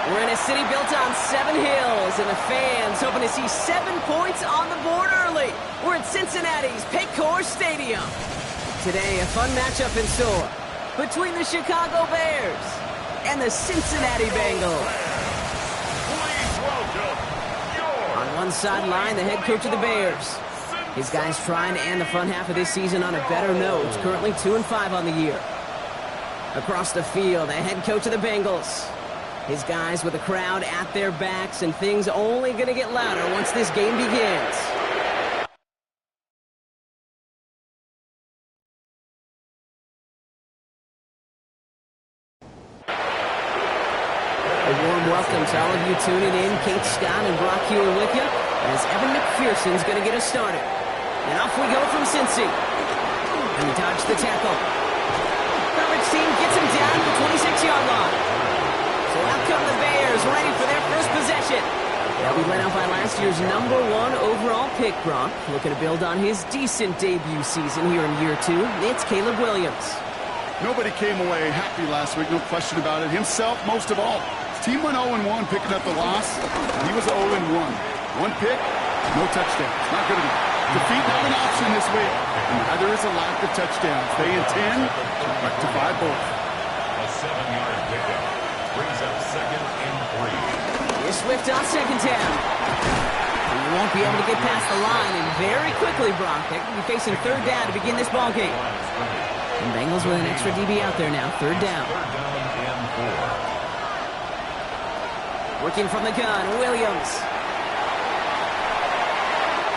We're in a city built on 7 hills, and the fans hoping to see 7 points on the board early. We're at Cincinnati's Paycor Stadium. Today, a fun matchup in store between the Chicago Bears and the Cincinnati Bengals. On one sideline, the head coach of the Bears. His guys trying to end the front half of this season on a better note. Currently 2-5 on the year. Across the field, the head coach of the Bengals. His guys with the crowd at their backs, and things only going to get louder once this game begins. A warm welcome to all of you tuning in. Kate Scott and Brock Hewer with you, as Evan McPherson's going to get us started. And off we go from Cincy. And he dodged the tackle. Coverage team gets him down to the 26-yard line. So out come the Bears, ready for their first possession. They'll be led out by last year's #1 overall pick, Brock. Looking to build on his decent debut season here in year 2. It's Caleb Williams. Nobody came away happy last week, no question about it. Himself, most of all. His team went 0-1, picking up the loss. He was 0-1. 1 pick, no touchdowns. Not good enough. Defeat not an option this week. And neither is a lack of touchdowns. They intend to rectify both. A 7-yard pickup brings up 2nd and 3. Here's Swift on 2nd down. He won't be able to get past the line, and very quickly, Brock, they're going to be facing 3rd down to begin this ball game. And Bengals with an extra DB out there now, 3rd down. 3rd down and 4. Working from the gun, Williams.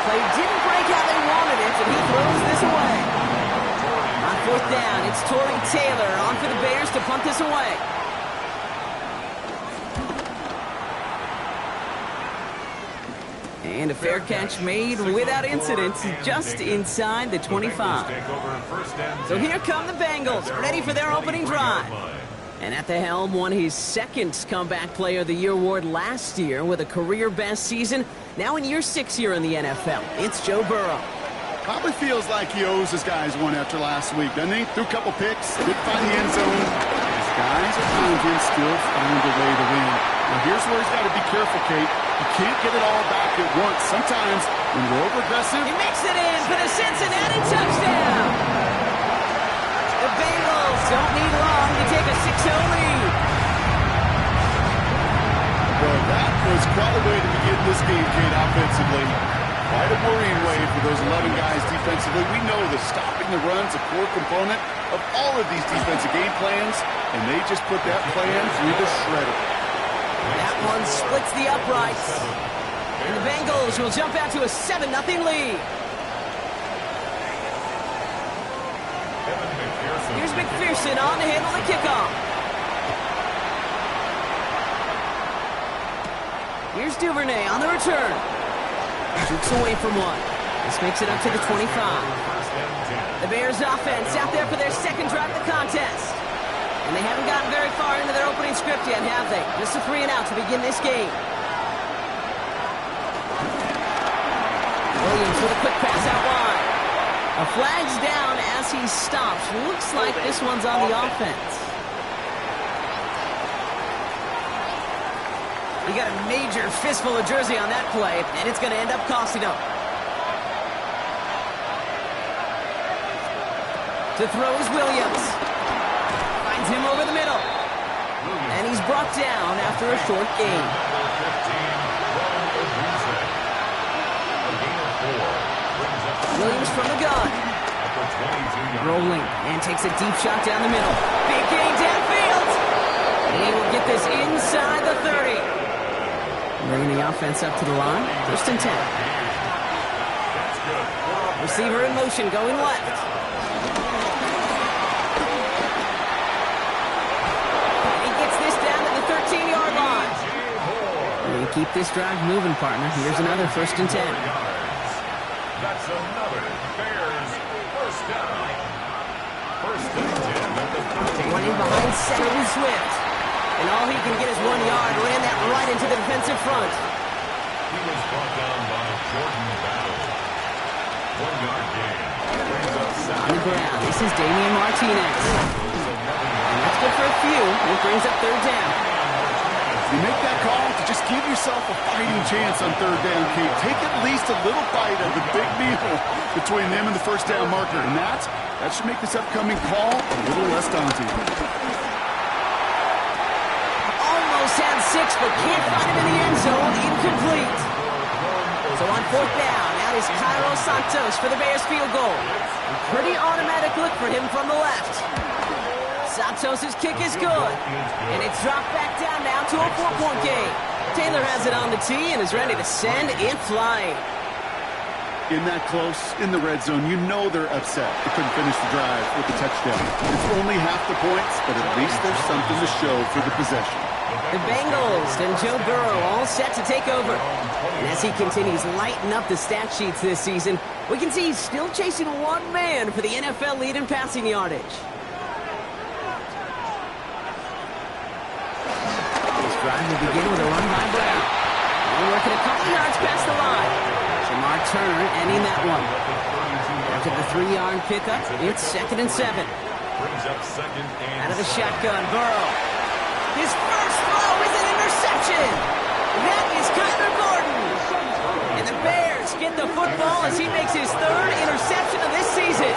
Play didn't break how they wanted it, and he throws this away. On 4th down, it's Torrey Taylor on for the Bears to punt this away. And a fair catch made without incident, just inside the 25. So here come the Bengals, ready for their opening drive. And at the helm, won his 2nd Comeback Player of the Year award last year with a career-best season. Now in year 6 here in the NFL, it's Joe Burrow. Probably feels like he owes his guys one after last week, doesn't he? Threw a couple picks, didn't find the end zone. His guys around him still find a way to win. Now here's where he's got to be careful, Kate. You can't get it all back at once. Sometimes when we're over-aggressive... He makes it in for the Cincinnati touchdown! The Bengals don't need long to take a 6-0 lead. Well, that was quite a way to begin this game, Kate, offensively. Quite a worrying way for those 11 guys defensively. We know that stopping the run's a core component of all of these defensive game plans, and they just put that plan through the shredder. That one splits the uprights. And the Bengals will jump out to a 7-0 lead. Here's McPherson on to handle the kickoff. Here's Duvernay on the return. Jukes away from one. This makes it up to the 25. The Bears offense out there for their 2nd drive of the contest. And they haven't gotten very far into their opening script yet, have they? Just a 3 and out to begin this game. Williams with a quick pass out wide. A flag's down as he stops. Looks like this one's on the offense. He got a major fistful of jersey on that play, and it's going to end up costing him. To throw is Williams. Finds him over the middle. And he's brought down after a short gain. Williams from the gun. Rolling and takes a deep shot down the middle. Big gain downfield. And he will get this inside the 30. Bringing the offense up to the line. 1st and 10. Receiver in motion going left. And he gets this down to the 13-yard line. And keep this drive moving, partner. Here's another 1st and 10. That's another Bears 1st down. 1st and 10 at the 13. Running behind center with Swift. And all he can get is 1 yard. Ran that right into the defensive front. He was brought down by Jordan Battle. 1-yard gain. On the ground, this is Damian Martinez. And that's good for a few. It brings up 3rd down. You make that call to just give yourself a fighting chance on third down, Kate. Take at least a little bite of the big meal between them and the first down marker. And that should make this upcoming call a little less daunting. Almost had 6, but can't find him in the end zone. Incomplete. So on fourth down, out is Cairo Santos for the Bears field goal. A pretty automatic look for him from the left. Santos' kick is good. And it's dropped back down now to a 4-point game. Taylor has it on the tee and is ready to send it flying. In that close, in the red zone, you know they're upset. They couldn't finish the drive with the touchdown. It's only half the points, but at least there's something to show for the possession. The Bengals and Joe Burrow all set to take over. And as he continues lighting up the stat sheets this season, we can see he's still chasing one man for the NFL lead in passing yardage. This drive will begin with a run by Brown. We're working a couple yards past the line. Jamar Turner ending that one. After the 3-yard pickup, it's 2nd and 7. Out of the shotgun, Burrow. His first throw is an interception. That is Kyler Gordon. And the Bears get the football as he makes his 3rd interception of this season.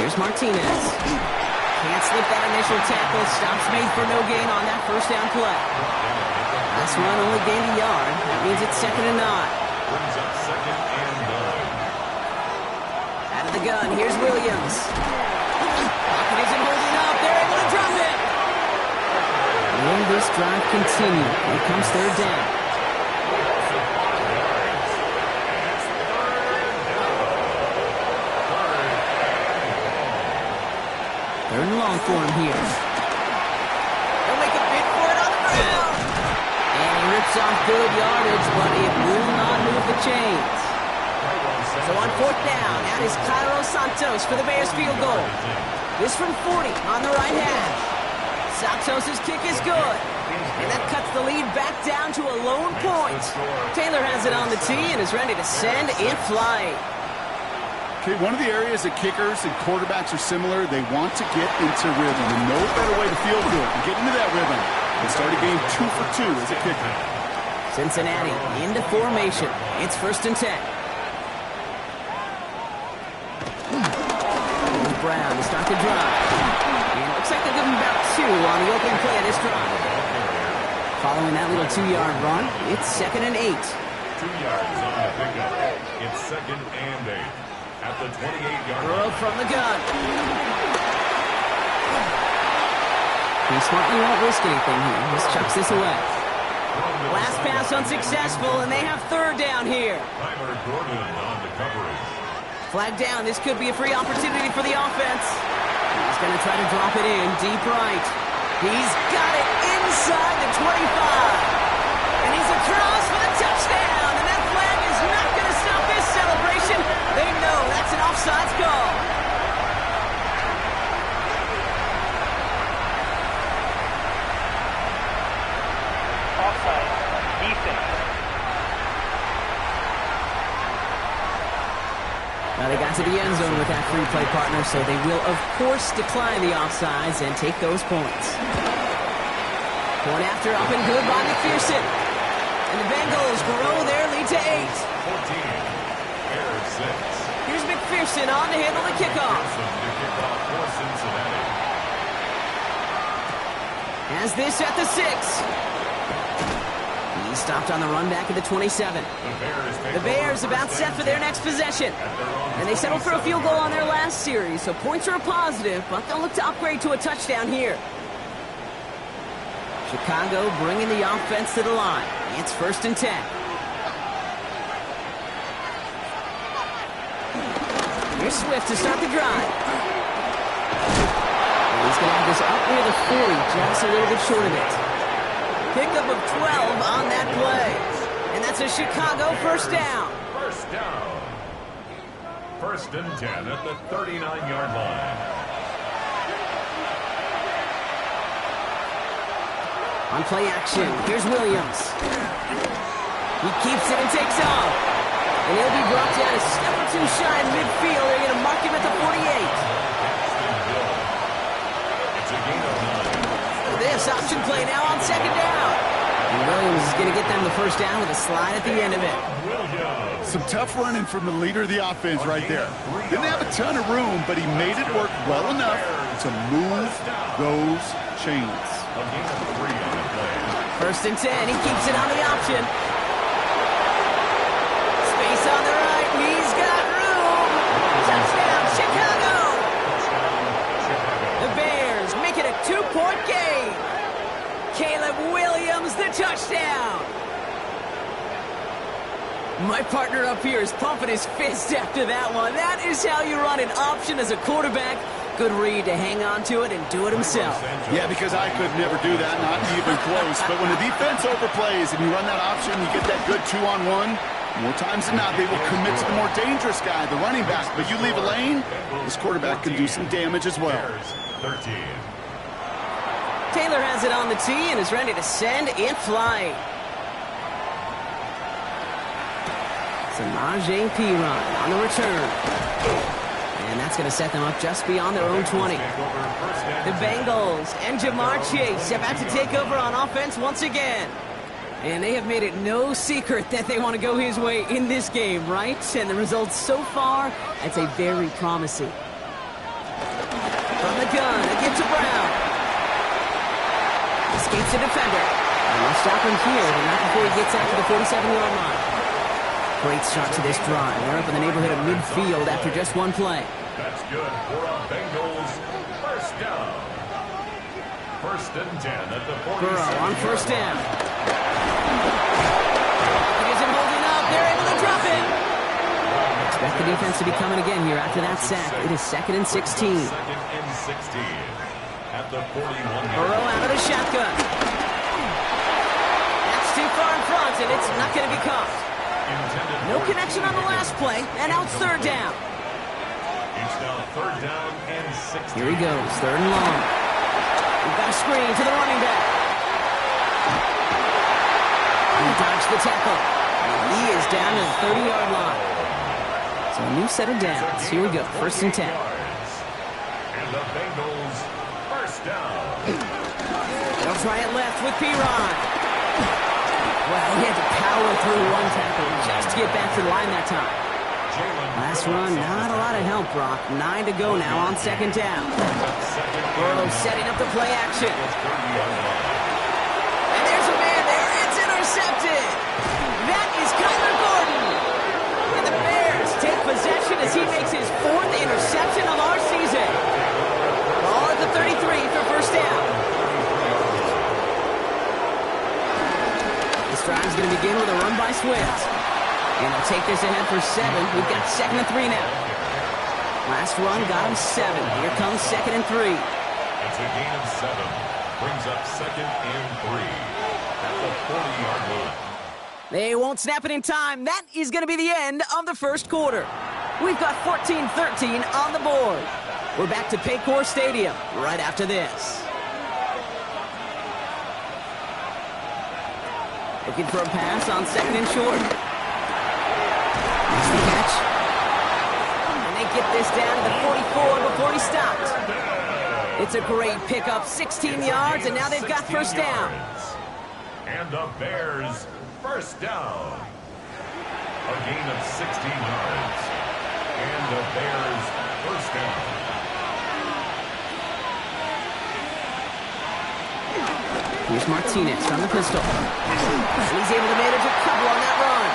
Here's Martinez. Can't slip that initial tackle. Stops made for no gain on that first down play. Last run only gained a yard. That means it's 2nd and 9. Out of the gun, here's Williams. Pocket isn't holding up. They're able to drop it. Will this drive continue? Here comes 3rd down. Third and long for him here. They'll make a bid for it on the ground. And he rips off good yardage, but it will not move the chains. So on 4th down, out is Cairo Santos for the Bears field goal. This from 40 on the right hash. Santos' kick is good. And that cuts the lead back down to a lone point. Taylor has it on the tee and is ready to send it flying. Okay, one of the areas that kickers and quarterbacks are similar, they want to get into rhythm. And no better way to feel good than get into that rhythm and start a game 2 for 2 as a kicker. Cincinnati into formation. It's 1st and 10. Brown to start the drive. And it looks like they'll give him about 2 on the opening play of this drive. Following that little 2-yard run, it's 2nd and 8. 2 yards on the pickup. It's 2nd and 8. At the 28-yard line. Burrow from the gun. He smartly won't risk anything here. Just chucks this away. Last pass unsuccessful, and they have 3rd down here. Kyler Gordon on the coverage. Flag down. This could be a free opportunity for the offense. He's going to try to drop it in deep right. He's got it inside the 25. And he's across for the touchdown. And that flag is not going to stop this celebration. They know that's an offsides call. Offside. Defense. Now they got to the end zone with that free play partner, so they will, of course, decline the offsides and take those points. Point after up and good by McPherson. And the Bengals grow their lead to 8. 14. Bears 6. Here's McPherson on to handle the kickoff. The kickoff for Cincinnati. Has this at the 6. He stopped on the run back at the 27. The Bears about set for their next possession. And they settled for a field goal on their last series, so points are a positive, but they'll look to upgrade to a touchdown here. Chicago bringing the offense to the line. It's 1st and 10. Here's Swift to start the drive. And he's going to have this up near the 40, just a little bit short of it. Pickup of 12 on that play. And that's a Chicago 1st down. 1st down. 1st and 10 at the 39-yard line. On play action, here's Williams. He keeps it and takes off. And he'll be brought down a step or 2 shy in midfield. They're going to mark him at the 48. option play now on second down. And Williams is going to get them the first down with a slide at the end of it. Some tough running from the leader of the offense right there. Didn't have a ton of room, but he made it work well enough to move those chains. First and 10. He keeps it on the option. Space on the right. He's got room. Touchdown, Chicago. The Bears make it a 2-point game. Caleb Williams, the touchdown. My partner up here is pumping his fist after that one. That is how you run an option as a quarterback. Good read to hang on to it and do it himself. Yeah, because I could never do that, not even close. But when the defense overplays and you run that option, you get that good 2-on-1. More times than not, they will commit to the more dangerous guy, the running back. But you leave a lane, this quarterback can do some damage as well. Taylor has it on the tee and is ready to send in flight. Samaje Perine on the return. And that's going to set them up just beyond their own 20. The Bengals and Jamar Chase about to take over on offense once again. And they have made it no secret that they want to go his way in this game, right? And the results so far, I'd say very promising. From the gun, a give to Brown. Escapes the defender. And they'll stop him here, but not before he gets out to the 47-yard line. Great start to this drive. They're up in the neighborhood of midfield after just one play. That's good for a Bengals first down. First and 10 at the 47. Burrow on first down. He isn't holding up. They're able to drop it. Expect the defense to be coming again here after that sack. It is 2nd and 16. 2nd and 16 at the 41. Burrow out of the shotgun. That's too far in front, and it's not going to be caught. No connection on the last play, and now it's third down. It's now 3rd down and 16. Here he goes, 3rd and long. We've got a screen to the running back. He dodged the tackle. And he is down to the 30-yard line. So a new set of downs. Here we go, 1st and 10. And the Bengals first down. They'll try it left with Perine. Well, he had to power through one tackle just to get back to the line that time. Last run, not a lot of help, Brock. 9 to go now on 2nd down. Burrow setting up the play action. And there's a man there. It's intercepted. That is Kyler Gordon. And the Bears take possession as he makes his 4th interception of our season. Ball at the 33 for first down. This drive's going to begin with a run by Swift. And they'll take this ahead for 7. We've got 2nd and 3 now. Last run got him 7. Here comes 2nd and 3. It's a gain of 7. Brings up 2nd and 3 at the 40-yard line. They won't snap it in time. That is going to be the end of the first quarter. We've got 14-13 on the board. We're back to Paycor Stadium right after this. Looking for a pass on 2nd and short. Makes the catch. And they get this down to the 44 before he stopped. It's a great pickup, 16 yards, and now they've got first down. And the Bears first down. A gain of 16 yards. And the Bears first down. Here's Martinez from the pistol. And he's able to manage a couple on that run.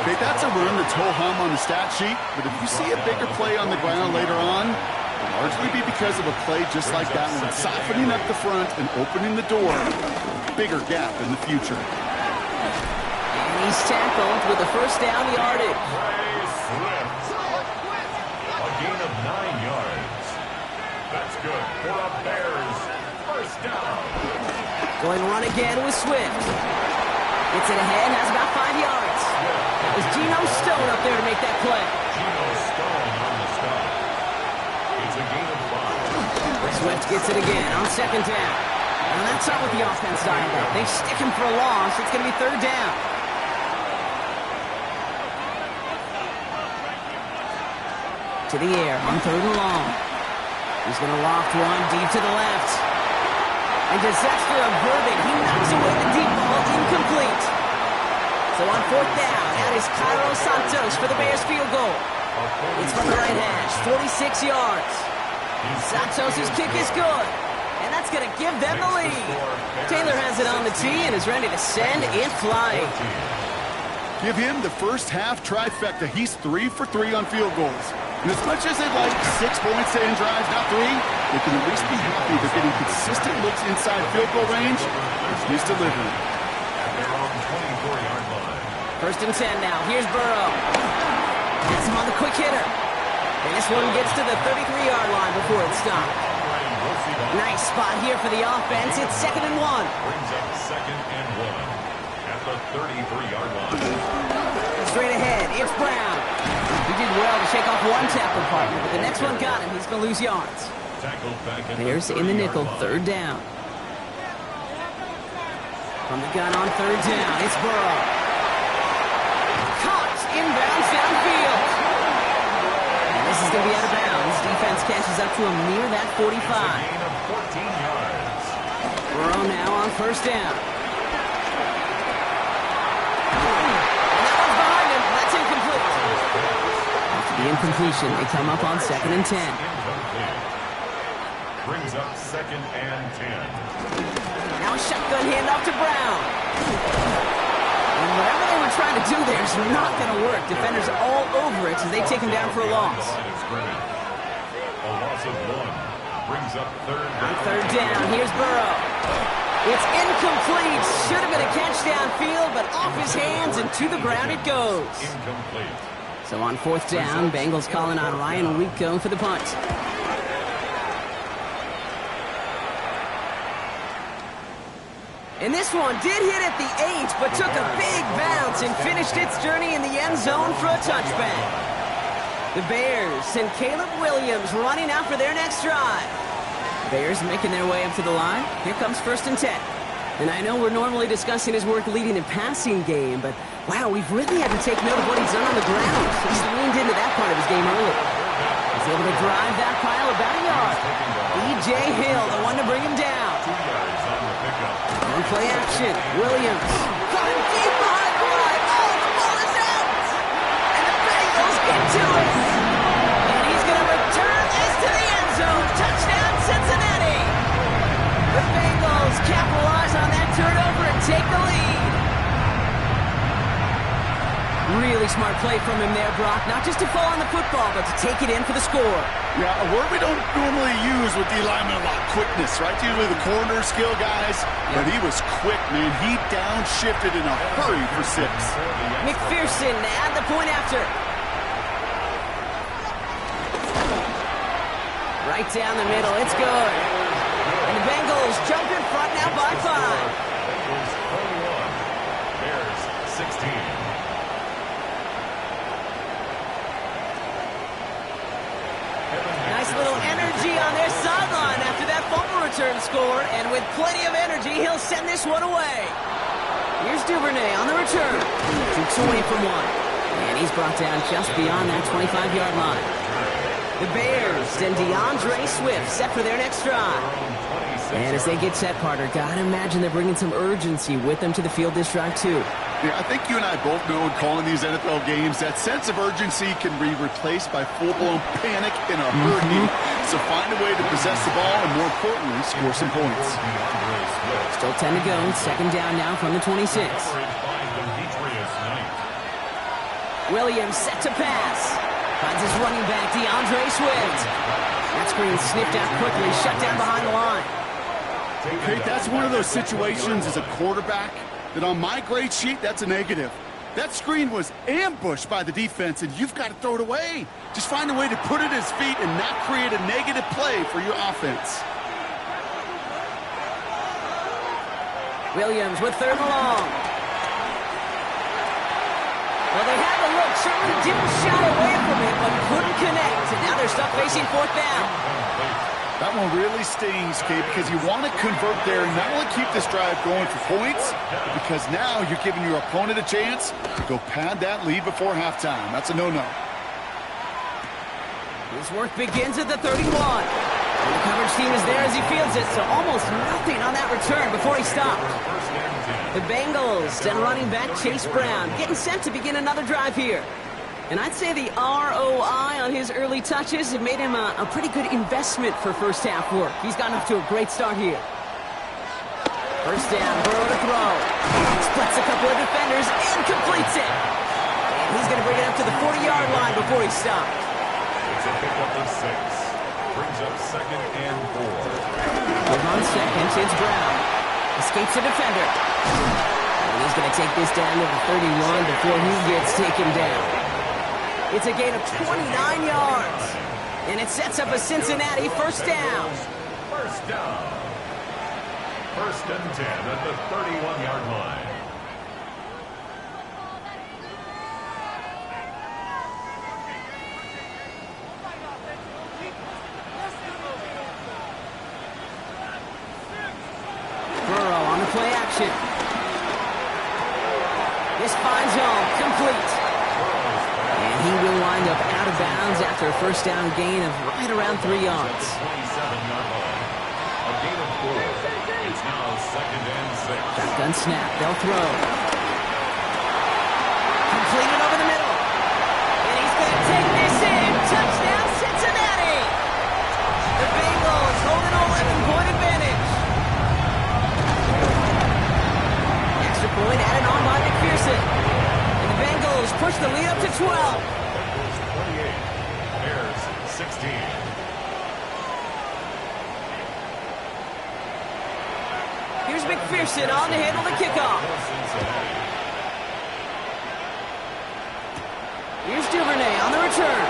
Okay, that's a run that's ho-hum on the stat sheet, but if you see a bigger play on the ground later on, it'll largely be because of a play just like that one, softening up the front and opening the door. Bigger gap in the future. And he's tackled with the first down yardage. Swift. A gain of 9 yards. That's good for a Bears first down. Going to run again with Swift. Gets it ahead, has about 5 yards. That was Geno Stone up there to make that play. Geno Stone on the stop. It's a gain of 5. Swift gets it again on 2nd down. And that's not what the offense dialed up. They stick him for a loss. It's going to be 3rd down. To the air on 3rd and long. He's going to loft one deep to the left. And disaster averted. He knocks away the deep ball, incomplete. So on fourth down, that is Cairo Santos for the Bears field goal. It's from the right hash, 46 yards. Santos' kick is good. And that's going to give them the lead. Taylor has it on the tee and is ready to send it flying. Give him the first half trifecta. He's 3 for 3 on field goals. And as much as they'd like 6 points to end drives, not 3, they can at least be happy they're getting consistent looks inside field goal range. He's delivering. First and 10 now. Here's Burrow. Has him on the quick hitter. And this one gets to the 33-yard line before it's stopped. Nice spot here for the offense. It's 2nd and 1. Brings up 2nd and 1 at the 33-yard line. Straight ahead, it's Brown. He did well to shake off one tackle partner, but the next one got him. He's going to lose yards. Bears in the nickel, 3rd down. From the gun on 3rd down, it's Burrow. Caught inbounds downfield. And this is going to be out of bounds. Defense catches up to him near that 45. Gain of 14 yards. Burrow now on 1st down. The incompletion, they come up on 2nd and 10. Brings up 2nd and 10. Now a shotgun handoff to Brown. And whatever they were trying to do there is not going to work. Defenders are all over it as they take him down for a loss. A loss of 1. Brings up 3rd down. On 3rd down, here's Burrow. It's incomplete. Should have been a catch downfield, but off his hands and to the ground it goes. Incomplete. So on 4th down, Bengals calling on Ryan Rico for the punt. And this one did hit at the 8, but took a big bounce and finished its journey in the end zone for a touchback. The Bears send Caleb Williams running out for their next drive. Bears making their way up to the line. Here comes 1st and 10. And I know we're normally discussing his work leading and passing game, but wow, we've really had to take note of what he's done on the ground. He's leaned into that part of his game early. He's able to drive that pile about a yard. B.J. Hill, the one to bring him down. 2 yards on the pickup. On play action, Williams. Got him deep behind the line. Oh, the ball is out. And the Bengals into it. And he's going to return this to the end zone. Touchdown, Cincinnati. The Bengals capitalize on that turnover and take the lead. Really smart play from him there, Brock. Not just to fall on the football, but to take it in for the score. Yeah, a word we don't normally use with D linemen a lot, quickness, right? Usually the corner skill guys, but he was quick, man. He downshifted in a hurry for 6. McPherson at the point after. Right down the middle, it's good. And the Bengals jump in front now by 5. Bengals 41. Bears 16. Nice little energy on their sideline after that fumble return score. And with plenty of energy, he'll send this one away. Here's Duvernay on the return. 220 from 1. And he's brought down just beyond that 25-yard line. The Bears send DeAndre Swift set for their next drive. And as they get set, Carter, gotta imagine they're bringing some urgency with them to the field this drive, too. Yeah, I think you and I both know in calling these NFL games that sense of urgency can be replaced by full-blown panic in a hurry. So find a way to possess the ball and, more importantly, score some points. Still 10 to go. 2nd down now from the 26. Williams set to pass. Finds his running back, DeAndre Swift. That screen sniffed out quickly, shut down behind the line. Okay, that's one of those situations as a quarterback that on my grade sheet, that's a negative. That screen was ambushed by the defense, and you've got to throw it away. Just find a way to put it at his feet and not create a negative play for your offense. Williams with 3rd and long. Well, they had the look, certainly didn't shy away from it, but couldn't connect. And now they're stuck facing 4th down. That one really stings, Kate, because you want to convert there and not only keep this drive going for points, because now you're giving your opponent a chance to go pad that lead before halftime. That's a no-no. His work begins at the 31. And the coverage team is there as he fields it, so almost nothing on that return before he stopped. The Bengals and running back Chase Brown getting set to begin another drive here. And I'd say the ROI on his early touches have made him a pretty good investment for first half work. He's gotten off to a great start here. First down, Burrow to throw. Splits a couple of defenders and completes it. And he's going to bring it up to the 40-yard line before he stopped. It's a pickup of 6. Brings up 2nd and 4. Hold on second, it's Brown. Escapes a defender. And he's going to take this down to the 31 before he gets taken down. It's a gain of 29 yards. And it sets up a Cincinnati first down. First down. 1st and 10 at the 31-yard line. Burrow on the play action. This finds home, complete. And he will wind up out of bounds after a first down gain of right around 3 yards. 27-yard line. A gain of 4. It's now 2nd and 6. Shotgun snap, they'll throw. Completed over the middle. And he's going to take this in. Touchdown, Cincinnati. The Bengals hold an 11-point advantage. Extra point added on by McPherson. And the Bengals push the lead up to 12. Bengals 28. Bears 16. Here's McPherson on to handle the kickoff. Here's Duvernay on the return.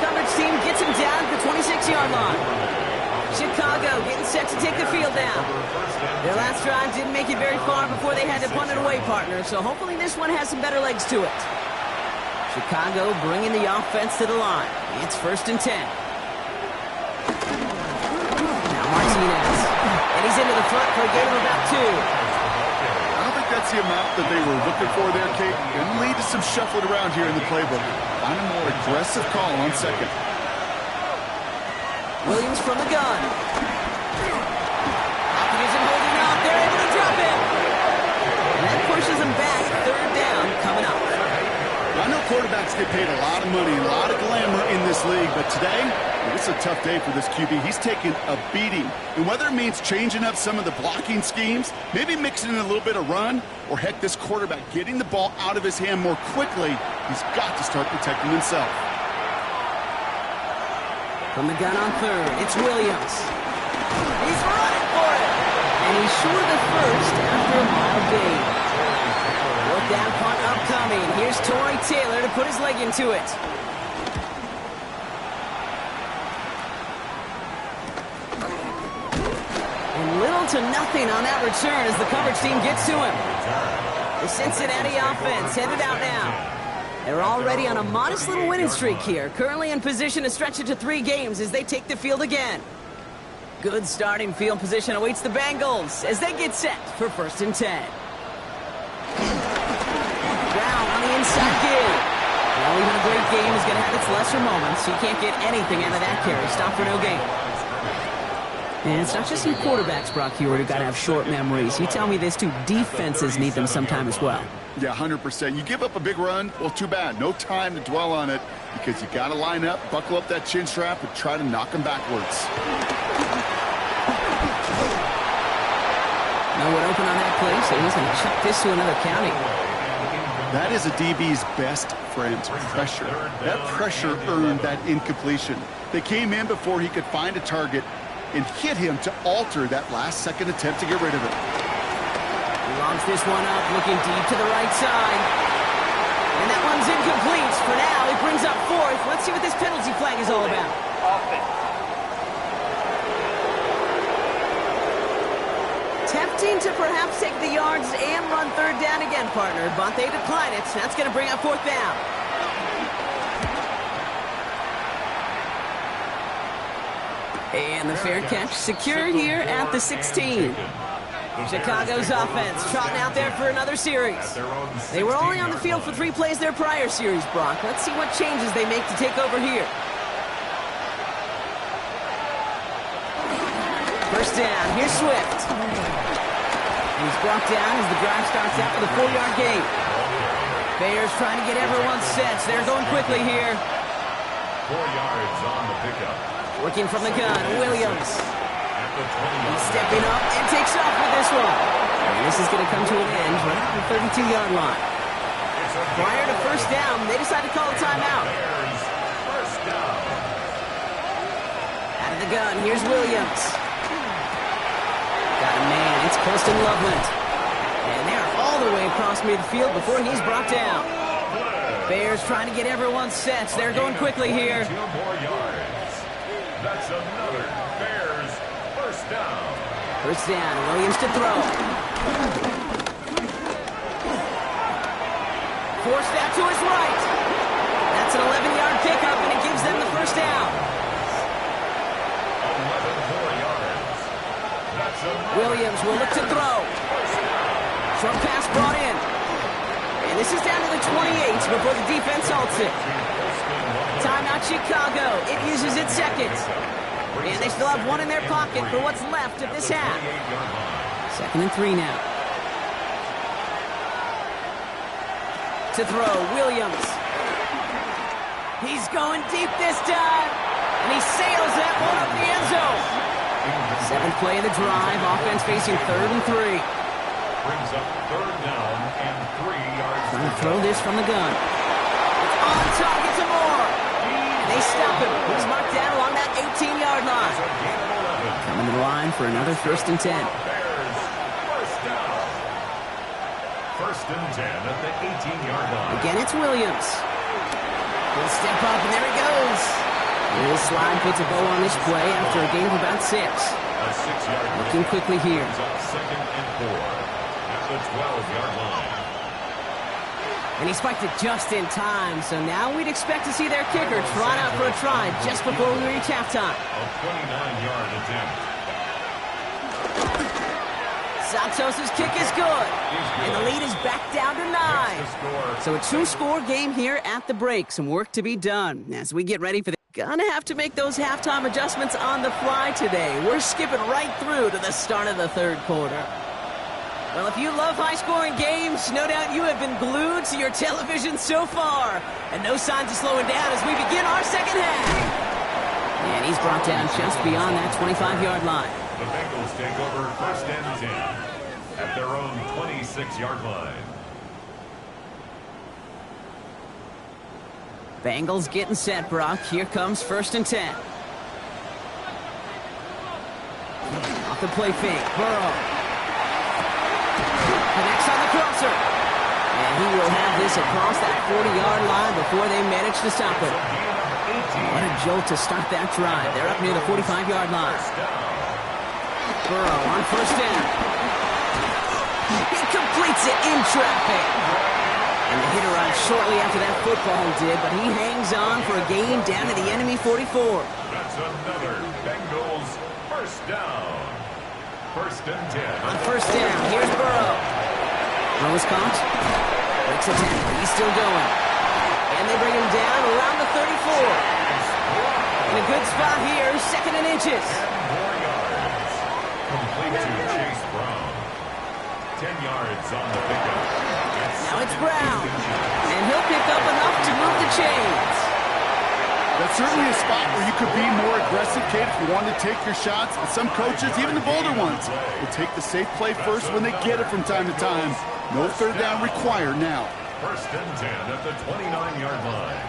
Coverage team gets him down at the 26-yard line. Chicago getting set to take the field down. Their last drive didn't make it very far before they had to punt it away, partner, so hopefully this one has some better legs to it. Chicago bringing the offense to the line. It's 1st and 10. Now Martinez. And he's into the front for a gain of about 2. I don't think that's the amount that they were looking for there, Kate. And lead to some shuffling around here in the playbook. Find a more aggressive call on second. Williams from the gun. Hopkins isn't holding up. They're able to drop him. And that pushes him back. 3rd down coming up. I know quarterbacks get paid a lot of money, a lot of glamour in this league, but today, it's a tough day for this QB. He's taking a beating. And whether it means changing up some of the blocking schemes, maybe mixing in a little bit of run, or heck, this quarterback getting the ball out of his hand more quickly, he's got to start protecting himself. From the gun on 3rd, it's Williams. He's running for it. And he's short of the first after a mild gain. 4th down punt upcoming. Here's Torrey Taylor to put his leg into it. And little to nothing on that return as the coverage team gets to him. The Cincinnati offense headed out now. They're already on a modest little winning streak here, currently in position to stretch it to 3 games as they take the field again. Good starting field position awaits the Bengals as they get set for 1st and 10. Brown on the inside give. Well, even a great game is going to have its lesser moments. You can't get anything out of that carry. Stop for no gain. And it's not just you quarterbacks, Brock Hewitt, who got to have short memories. You tell me this too, defenses need them sometime as well. Yeah, 100%. You give up a big run, well, too bad. No time to dwell on it because you got to line up, buckle up that chin strap, and try to knock them backwards. No one open on that play, so he's going to chuck this to another county. That is a DB's best friend, pressure. That pressure earned that incompletion. They came in before he could find a target and hit him to alter that last-second attempt to get rid of it. He launches this one up, looking deep to the right side. And that one's incomplete. For now, he brings up 4th. Let's see what this penalty flag is all about. Offense. Tempting to perhaps take the yards and run 3rd down again, partner, but they decline it. That's going to bring up 4th down. And the fair catch secure here at the 16. Chicago's offense trotting out there for another series. They were only on the field for 3 plays their prior series, Brock. Let's see what changes they make to take over here. First down. Here's Swift. And he's brought down as the drive starts out with a 4-yard gain. Bears trying to get everyone set. So they're going quickly here. 4 yards on the pickup. Working from the gun, Williams. At the 20-yard He's stepping up and takes off with this one. And this is going to come to an end right at the 32-yard line. Prior to first down, they decide to call a timeout. Bears, first down. Out of the gun, here's Williams. Got a man, it's Colston Loveland. And they're all the way across midfield before he's brought down. Bears trying to get everyone set. So they're going quickly here. 2 more yards. That's another Bears first down. First down, Williams to throw. Forced out to his right. That's an 11-yard pickup, and it gives them the first down. 11 more yards. That's another Williams will look to throw. Short pass brought in. And this is down to the 28 before the defense halts it. Timeout Chicago. It uses its seconds. And they still have one in their pocket for what's left of this half. 2nd and 3 now. To throw, Williams. He's going deep this time. And he sails that one up the end zone. 7th play of the drive. Offense facing 3rd and 3. brings up 3rd down and 3 yards. Trying to throw this from the gun. It's on target to Moore. And they stop him. He's marked down along that 18-yard line. Coming to the line for another 1st and 10. Bears, first down. 1st and 10 at the 18-yard line. Again, it's Williams. He'll step up, and there he goes. His slide puts a bow on this play after a gain of about 6. A 6-yard Looking quickly here. brings up 2nd and 4 at the 12-yard line. And he spiked it just in time, so now we'd expect to see their kicker trot out for a try just before we reach halftime. A 29-yard attempt. Santos' kick is good, and the lead is back down to 9. So a 2-score game here at the break. Some work to be done as we get ready for the... Gonna have to make those halftime adjustments on the fly today. We're skipping right through to the start of the 3rd quarter. Well, if you love high-scoring games, no doubt you have been glued to your television so far. And no signs of slowing down as we begin our 2nd half. And he's brought down just beyond that 25-yard line. The Bengals take over 1st and 10 at their own 26-yard line. Bengals getting set, Brock. Here comes 1st and 10. Off the play fake. Burrow. Connects on the crosser. And he will have this across that 40-yard line before they manage to stop it. What a jolt to start that drive. They're up near the 45-yard line. Burrow on 1st down. He completes it in traffic. And the hit arrived shortly after that football did, but he hangs on for a gain down to the enemy 44. That's another Bengals first down. 1st and 10. On 1st down, here's Burrow. Throw is caught. Breaks a tackle. He's still going. And they bring him down around the 34. In a good spot here, 2nd and inches. 4 yards. Complete to Chase Brown. 10 yards on the pickup. Now it's Brown. And he'll pick up enough to move the chains. That's certainly a spot where you could be more aggressive, Kate, if you want to take your shots. And some coaches, even the bolder ones, will take the safe play first when they get it from time to time. No 3rd down required now. 1st and 10 at the 29-yard line.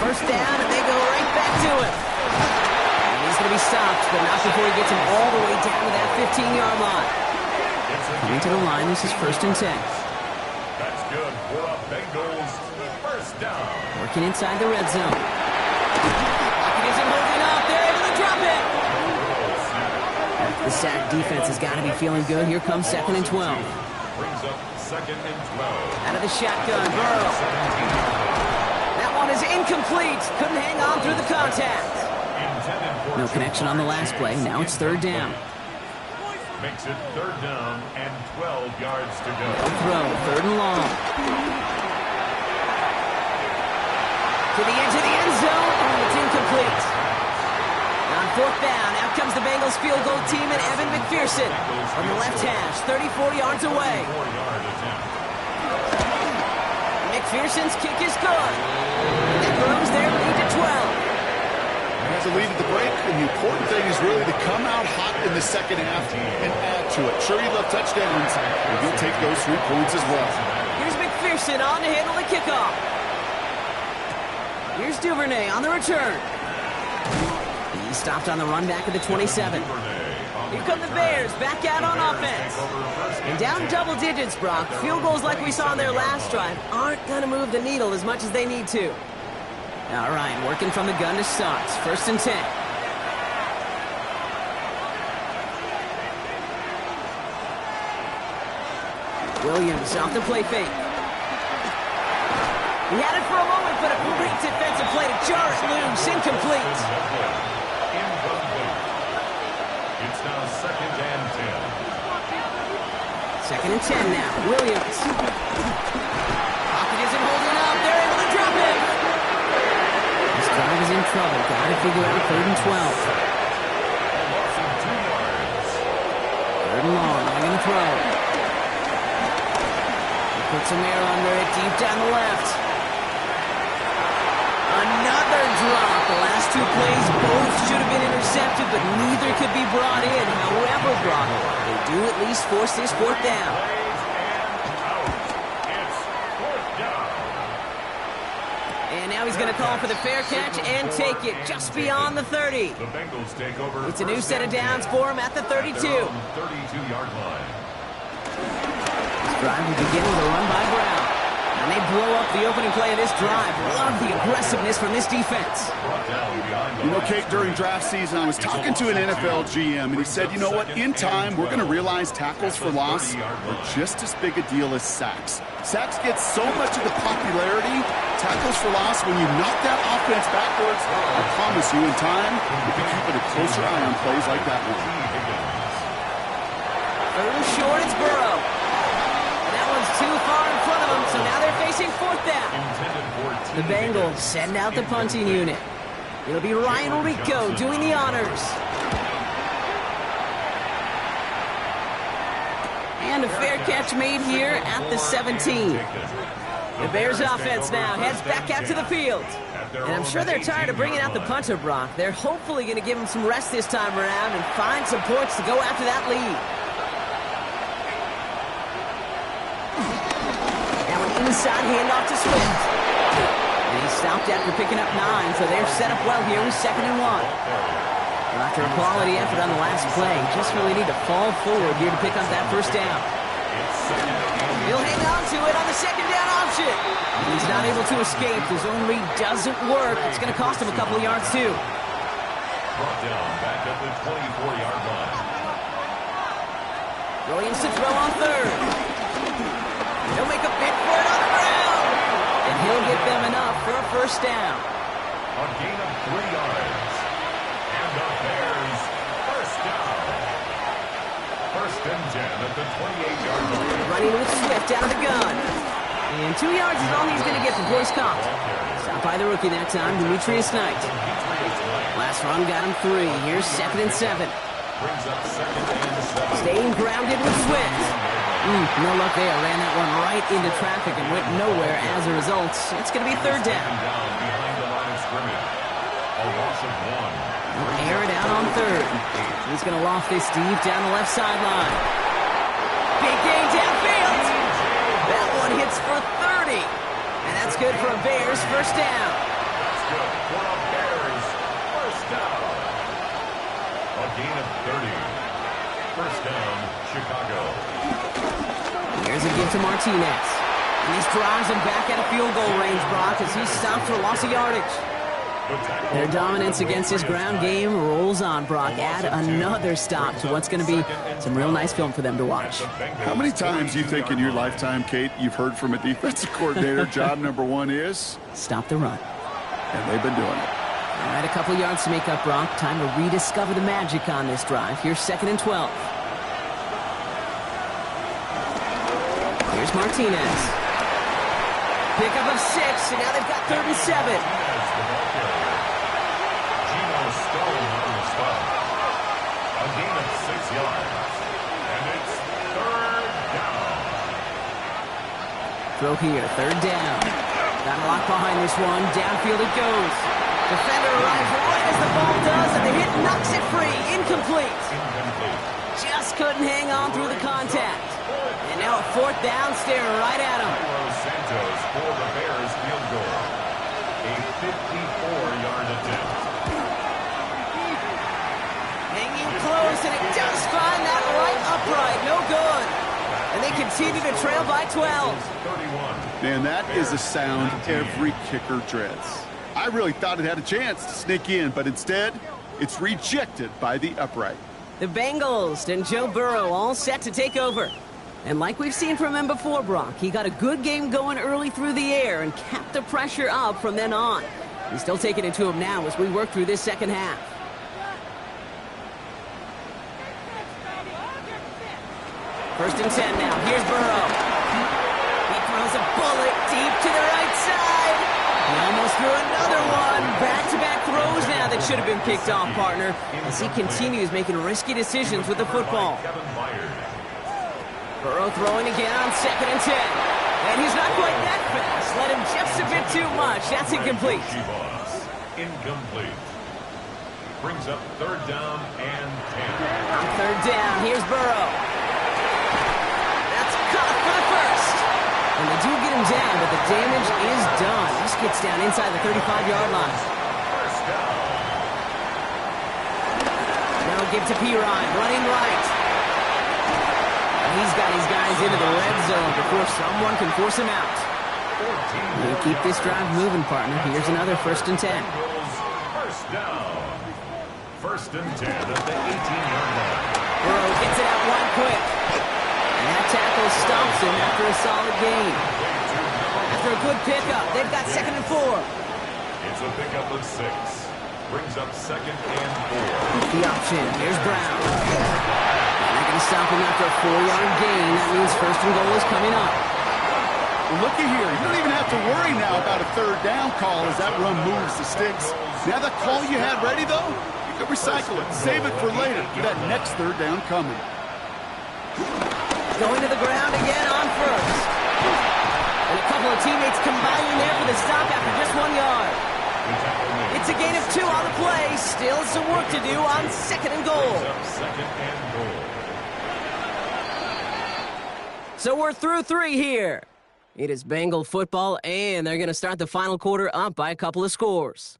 1st down, and they go right back to him. And he's going to be stopped, but not before he gets him all the way down to that 15-yard line. Coming to the line, this is 1st and 10. That's good for a Bengals first down. Working inside the red zone. He isn't holding up. They're able to drop it. The sack defense has got to be feeling good. Here comes 2nd and 12. Brings up 2nd and 12. Out of the shotgun, Burrow. That one is incomplete. Couldn't hang on through the contact. No connection on the last play. Now it's 3rd down. Makes it 3rd down and 12 yards to go. No throw, 3rd and long. To the edge of the end zone, and it's incomplete. On 4th down, out comes the Bengals field goal team and Evan McPherson from the left hash, 34 yards away. McPherson's kick is good. That grows their lead to 12. Has a lead at the break, and the important thing is really to come out hot in the second half and add to it. Sure, you love touchdowns, but you'll take those 3 points as well. Here's McPherson on to handle the kickoff. Here's Duvernay on the return. He stopped on the run back at the 27. Here come the Bears back out on offense. And down double digits, Brock. Field goals like we saw in their last drive aren't going to move the needle as much as they need to. All right, working from the gun to start. 1st and 10. Williams off the play fake. He had it for a moment, but a great defensive play to jar it loose. Incomplete. It's now 2nd and 10. 2nd and 10 now. Williams. Pocket isn't holding up. They're able to drop him. This drive is in trouble. Got to figure out 3rd and 12. 3rd and long. They're going to throw. He puts some air under it deep down the left. Another drop. The last 2 plays both should have been intercepted, but neither could be brought in. However, Brock, they do at least force this 4th down. And now he's going to call for the fair catch and take it just beyond the 30. The Bengals take over. It's a new set of downs for him at the 32. 32-yard line. This drive will begin with a run by Brown. And they blow up the opening play of this drive. Love the aggressiveness from this defense. You know, Kate, during draft season, I was talking to an NFL GM, and he said, you know what, in time, we're going to realize tackles for loss are just as big a deal as sacks. Sacks get so much of the popularity. Tackles for loss, when you knock that offense backwards, I promise you, in time, you'll be keeping a closer eye on plays like that one. 3rd and short, it's Burrow. That one's too far in front of them, so now they're facing 4th down. The Bengals send out the punting unit. It'll be Ryan Rico doing the honors. And a fair catch made here at the 17. The Bears offense now heads back out to the field. And I'm sure they're tired of bringing out the punter, Brock. They're hopefully going to give him some rest this time around and find some points to go after that lead. Inside handoff to Swift. And he stopped after picking up 9, so they're set up well here with 2nd and 1. After a quality effort on the last play, just really need to fall forward here to pick up that 1st down. He'll hang on to it on the 2nd down option. He's not able to escape. His own read doesn't work. It's going to cost him a couple of yards, too. Brought down back at the 24-yard line. Williams to throw on 3rd. He'll make a big for it on the ground. And he'll get them enough for a 1st down. A gain of 3 yards. And the Bears, 1st down. 1st and 10 at the 28-yard line. Running with Swift out of the gun. And 2 yards is all he's going to get before he's caught. Stopped by the rookie that time, Demetrius Knight. Last run got him 3. Here's 2nd and 7. Brings up 2nd and 7. Staying grounded with Swift. No luck there. Ran that one right into traffic and went nowhere as a result. It's going to be 3rd down. Behind the line of scrimmage. A loss of 1. He'll air it out on 3rd. He's going to loft this deep down the left sideline. Big gain downfield. That one hits for 30. And that's good for a Bears 1st down. That's good for a Bears 1st down. A gain of 30. 1st down, Chicago. Here's a give to Martinez. And this drives him back at a field goal range, Brock, as he stopped for loss of yardage. Their dominance against his ground game rolls on, Brock. Add another stop to what's going to be some real nice film for them to watch. How many times do you think in your lifetime, Kate, you've heard from a defensive coordinator, job number 1 is? Stop the run. And they've been doing it. All right, a couple yards to make up, Brock. Time to rediscover the magic on this drive. Here's 2nd and 12. Here's Martinez. Pickup of 6, and now they've got 3rd and 7. throw here. Third down. Got a lock behind this one. Downfield it goes. Defender arrives right as the ball does, and the hit knocks it free. Incomplete. Just couldn't hang on through the contact. And now a fourth down, staring right at him. Santos for the Bears field goal. A 54-yard attempt. Hanging close, and it does find that right upright. No good. And they continue to trail by 12. 31. Man, that is a sound every kicker dreads. I really thought it had a chance to sneak in, but instead, it's rejected by the upright. The Bengals and Joe Burrow all set to take over. And like we've seen from him before, Brock, he got a good game going early through the air and kept the pressure up from then on. He's still taking it to him now as we work through this second half. First and 10 now. Here's Burrow. He throws a bullet deep to the right side. He almost threw another one. Back-to-back throws now that should have been picked off, partner, as he continues making risky decisions with the football. Burrow throwing again on second and 10. And he's not quite that fast. Let him just a bit too much. That's incomplete. Incomplete. Brings up third down and 10. On third down, here's Burrow. That's caught for the first. And they do get him down, but the damage is done. This gets down inside the 35-yard line. First down. Now give to Pirine, running right. And he's got his guys into the red zone before someone can force him out. They keep this drive moving, partner. Here's another first and 10. First down. First and 10 at the 18-yard line. Burrow gets it out one quick. And that tackle stops him after a solid gain. After a good pickup, they've got second and 4. It's a pickup of 6. Brings up second and 4. The option. Here's Brown. And they're going to stop him after a 4-yard gain. That means first and goal is coming up. Well, looky here. You don't even have to worry now about a third down call as that run moves the sticks. Now that call you had ready, though, you can recycle it. Save it for later for that next third down coming. Going to the ground again on first. And a couple of teammates combining there for the stop after just 1 yard. It's a gain of 2 on the play. Still some work to do on second and goal. Second and goal. So we're through 3 here. It is Bengal football, and they're going to start the final quarter up by a couple of scores.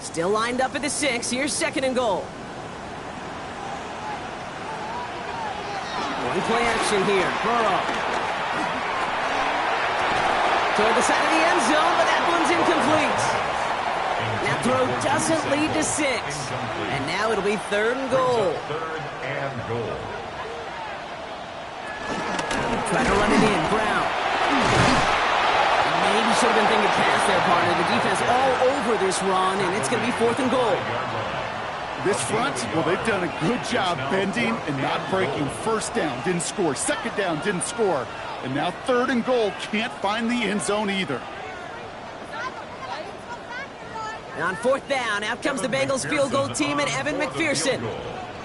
Still lined up at the 6. Here's second and goal. One play action here. Burrow. Toward the side of the end zone, but that one's incomplete. That throw doesn't lead to 6. And now it'll be third and goal. Third and goal. Try to run it in. Brown. Maybe should have been thinking pass there, partner. The defense all over this run, and it's going to be fourth and goal. This front, well, they've done a good job bending and not breaking. First down, didn't score. Second down, didn't score. And now third and goal, can't find the end zone either. And on fourth down, out comes the Bengals field goal team and Evan McPherson.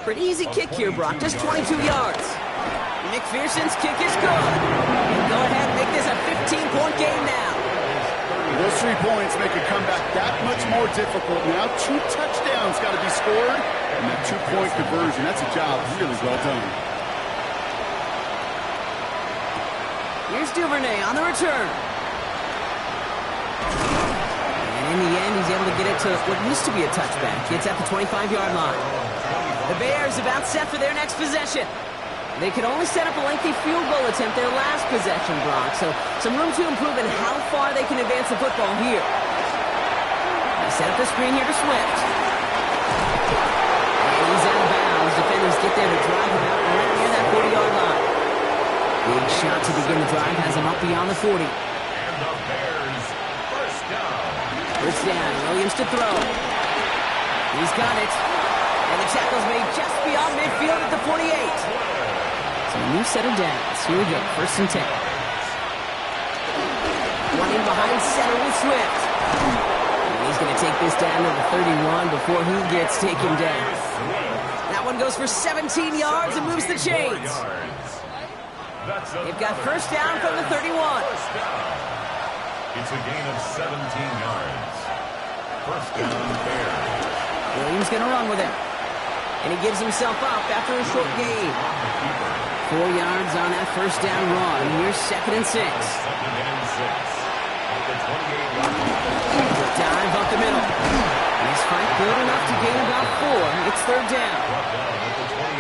Pretty easy kick here, Brock, just 22 yards. McPherson's kick is good. And go ahead and make this a 15-point game now. Those 3 points make a comeback that much more difficult. Now 2 touchdowns got to be scored, and that 2-point conversion, that's a job really well done. Here's Duvernay on the return. And in the end, he's able to get it to what used to be a touchback. It's at the 25-yard line. The Bears about set for their next possession. They could only set up a lengthy field goal attempt their last possession, Brock, so some room to improve in how far they can advance the football here. They set up the screen here to Swift. And he's out of bounds. Defenders get there to drive him out right near that 40-yard line. Big shot to begin the drive has him up beyond the 40. And the Bears first down. It's down. Williams to throw. He's got it. And the tackle's made just beyond midfield at the 48. So a new set of downs. Here we go. 1st and 10. Running behind center with Swift. And he's going to take this down to the 31 before he gets taken down. That one goes for 17 yards and moves the chains. They've got 1st down from the 31. It's a gain of 17 yards. 1st down, Bears. Williams going to run with it. And he gives himself up after a short gain. 4 yards on that 1st down run. Here's 2nd and 6. 2nd and 6. At the 28-yard line. Dive up the middle. He's Frank good enough to gain about 4. It's 3rd down.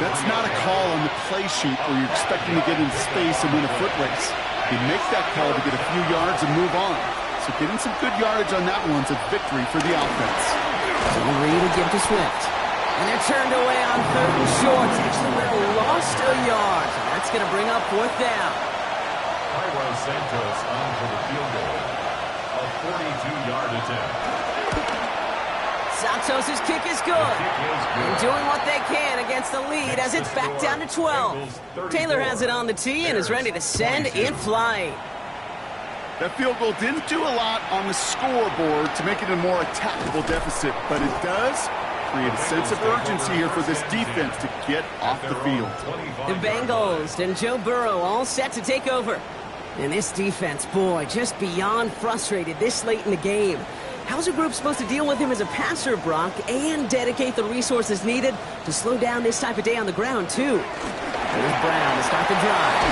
That's not a call on the play sheet where you're expecting to get into space and win a foot race. You make that call to get a few yards and move on. So getting some good yardage on that one's a victory for the offense. So Reed will give to Swift. And they're turned away on 3rd and short. Actually would have lost a yard. That's going to bring up 4th down. Cairo Santos on for the field goal. A 42-yard attempt. Santos' kick is good. And doing what they can against the lead as it's back down to 12. Taylor has it on the tee and is ready to send in flight. That field goal didn't do a lot on the scoreboard to make it a more attackable deficit, but it does create a sense of urgency here for this defense to get off the field. The Bengals and Joe Burrow all set to take over. And this defense, boy, just beyond frustrated this late in the game. How's a group supposed to deal with him as a passer, Brock, and dedicate the resources needed to slow down this type of day on the ground, too? There's Brown to start the drive.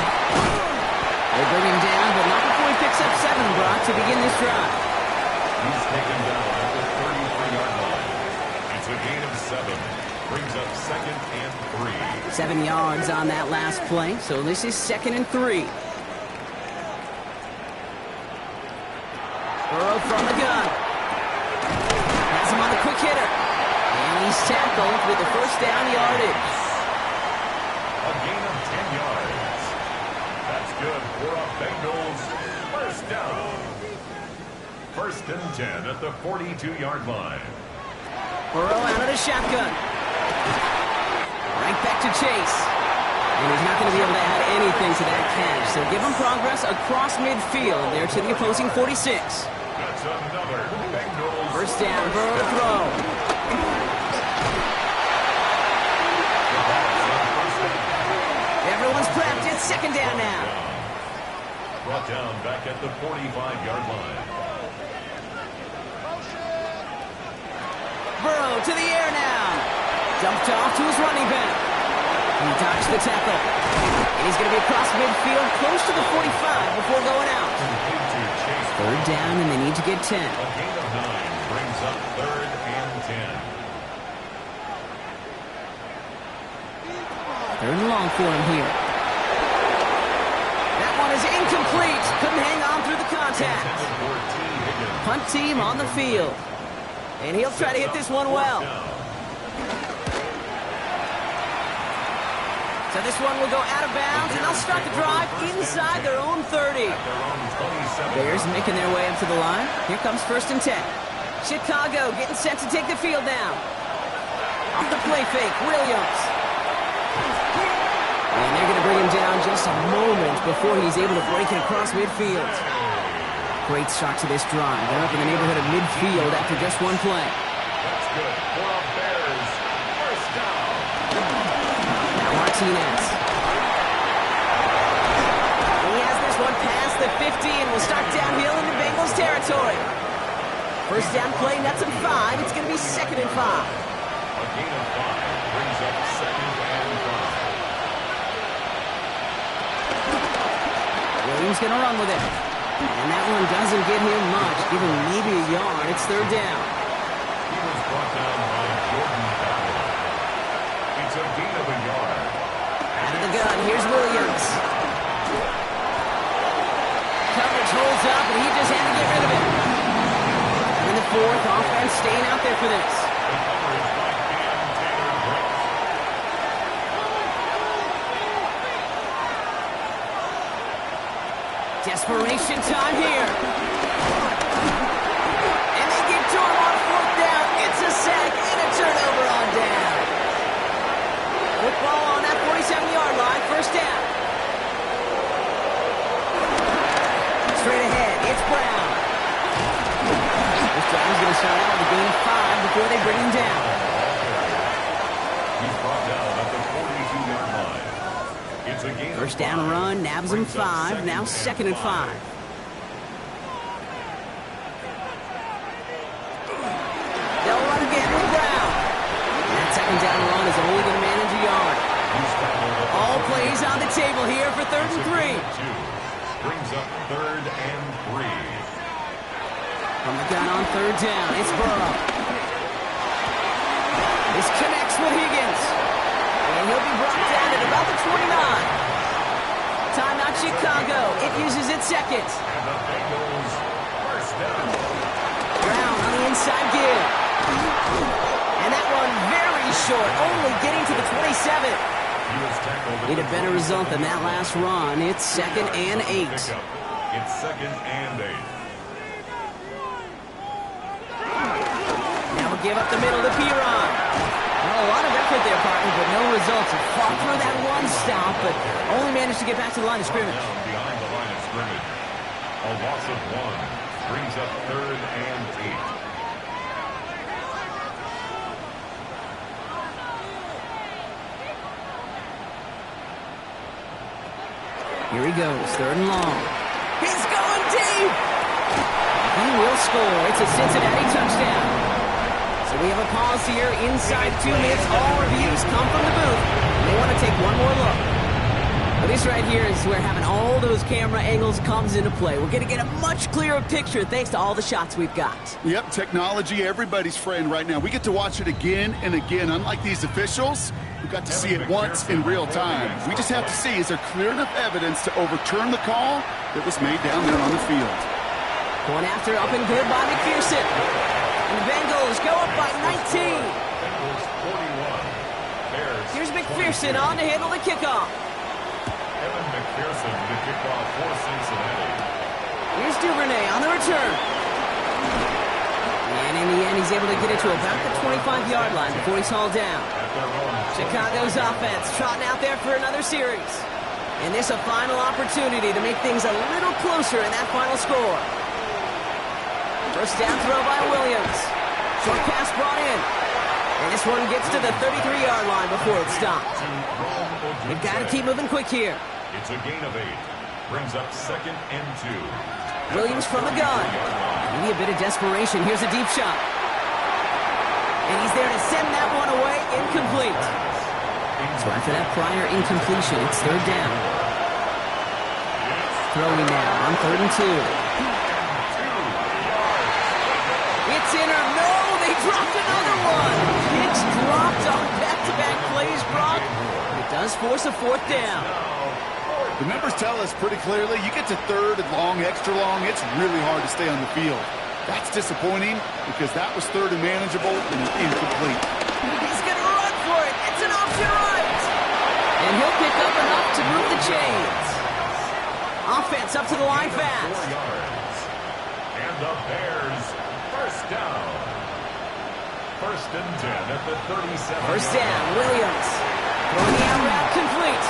They bring him down, but not before he picks up 7, Brock, to begin this drive. He's taken down at the 33-yard line. It's a gain of 7. Brings up 2nd and 3. 7 yards on that last play, so this is 2nd and 3. Burrow from the gun. Has him on the quick hitter. And he's tackled with the 1st down yardage. A gain of 10 yards. That's good for a Bengals 1st down. 1st and 10 at the 42-yard line. Burrow out of the shotgun. Right back to Chase. And he's not going to be able to add anything to that catch. So give him progress across midfield there to the opposing 46. That's another Bengals 1st down, Burrow to throw. Everyone's prepped. It's 2nd down now. Brought down back at the 45-yard line. Burrow to the air now. Dumped off to his running back. He dodged the tackle. And he's going to be across midfield close to the 45 before going out. 3rd down, and they need to get 10. A gain of 9 brings up 3rd and 10. 3rd and long for him here. That one is incomplete. Couldn't hang on through the contact. Punt team on the field. And he'll try to hit this one well. So this one will go out of bounds, and they'll start the drive inside their own 30. Bears making their way up to the line. Here comes 1st and 10. Chicago getting set to take the field down. Off the play fake, Williams. And they're going to bring him down just a moment before he's able to break it across midfield. Great start to this drive. They're up in the neighborhood of midfield after just one play. That's good for a Bears 1st down. Now Martinez. He has this one past the 50 and will start downhill into Bengals territory. 1st down play, nets him 5. It's going to be 2nd and 5. A gain of 5 brings up 2nd and 5. Williams going to run with it. And that one doesn't get him much. Give him maybe a yard. It's 3rd down. He was brought down by Jordan Battle. It's a gain of a yard. Out of the gun, here's Williams. Coverage holds up, and he just had to get rid of it. And in the 4th, offense staying out there for this. The coverage by Cam Taylor-Britt. Desperation time here. And they get before they bring him down. He's brought down at the 42-yard line. It's a gain. First down run, nabs him 5. Now 2nd and 5. They'll run again with Brown. And that 2nd down run is only going to manage a yard. All plays on the table here for 3rd and 3. Brings up 3rd and 3. From the gun on 3rd down, it's Burrow. This connects with Higgins. And he'll be brought down at about the 29. Timeout Chicago. It uses its 2nd. And the Bengals first down. Brown on the inside give. And that one very short, only getting to the 27. He was tackled. Need a better result than that last run. It's 2nd and 8. It's 2nd and 8. Now we'll give up the middle to Piron. Well, a lot of effort there, partner, but no results. He fought through that one stop, but only managed to get back to the line of scrimmage. Down behind the line of scrimmage. A loss of 1 brings up 3rd and 8. Here he goes, 3rd and long. He's going deep! He will score. It's a Cincinnati touchdown. So we have a pause here inside 2 minutes. All reviews come from the booth. They want to take one more look. But this right here is where having all those camera angles comes into play. We're going to get a much clearer picture thanks to all the shots we've got. Yep, technology, everybody's friend right now. We get to watch it again and again. Unlike these officials, we got to see it once in real time. We just have to see, is there clear enough evidence to overturn the call that was made down there on the field? Going after up and good by McPherson. And the Bengals go up by 19. Bengals 41. Bears. Here's McPherson on to handle the kickoff. Evan McPherson to kick off for Cincinnati. Here's Duvernay on the return. And in the end, he's able to get it to about the 25-yard line before he's hauled down. Chicago's offense trotting out there for another series. And this a final opportunity to make things a little closer in that final score. First down throw by Williams. Short pass brought in. And this one gets to the 33-yard line before it's stopped. They've got to keep moving quick here. It's a gain of 8. Brings up 2nd and 2. Williams from the gun. Maybe a bit of desperation. Here's a deep shot. And he's there to send that one away. Incomplete. So after that prior incompletion, it's 3rd down. Throwing now on 3rd and 2. It's in or no, they dropped another one. Hicks dropped on back-to-back plays, Brock. It does force a 4th down. The numbers tell us pretty clearly, you get to 3rd and long, extra long, it's really hard to stay on the field. That's disappointing because that was 3rd and manageable and it's incomplete. He's going to run for it. It's an option right. And he'll pick up enough to move the chains. Offense up to the line fast. 4 yards. And the Bears first down. 1st and 10 at the 37. First down, Williams. Throwing the out route complete.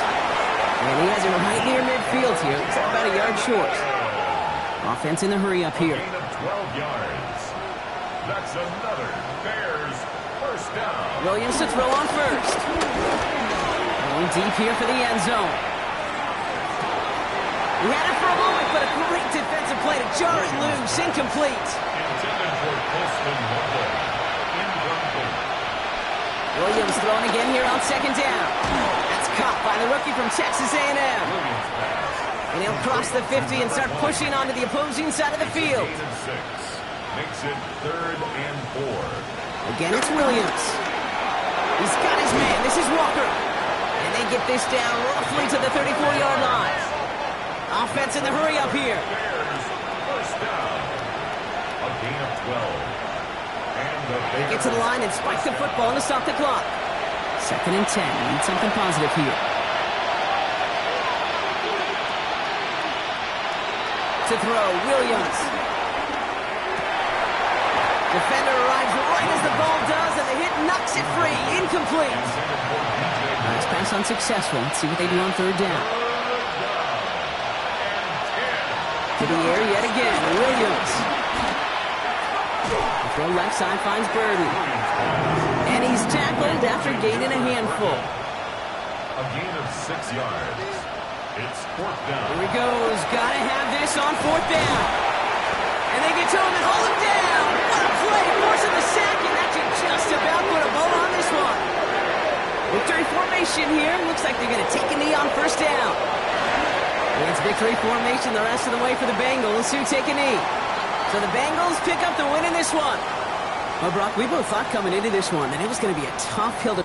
And he has it right near midfield here. It's about a yard short. Offense in the hurry up here. Gain of 12 yards. That's another Bears first down. Williams to throw on first. Going deep here for the end zone. He had it for a moment, but a great defensive play to jar it loose. Incomplete. Intended for Poston Mobile. Incomplete. Williams throwing again here on 2nd down. That's caught by the rookie from Texas A&M. Williams pass. And he'll cross the 50 and start pushing onto the opposing side of the field. Gain of 6. Makes it 3rd and 4. Again, it's Williams. He's got his man. This is Walker. And they get this down roughly to the 34-yard line. Offense in the hurry up here. Bears first down. A gain of 12. And the They get to the line and spike the football to stop the clock. 2nd and 10. Need something positive here. To throw, Williams. Defender arrives right as the ball does, and the hit knocks it free. Incomplete. Nice pass unsuccessful. Let's see what they do on 3rd down. To the air yet again. Williams. The throw left side finds Burden. And he's tackled after gaining a handful. A gain of 6 yards. It's 4th down. Here he goes. Gotta have this on 4th down. And they get to him and hold him down. What a play. Forcing the sack, and that should just about put a bow on this one. Victory formation here. Looks like they're going to take a knee on 1st down. And it's victory formation the rest of the way for the Bengals, who take a knee. So the Bengals pick up the win in this one. Well, Brock, we both thought coming into this one that it was going to be a tough hill to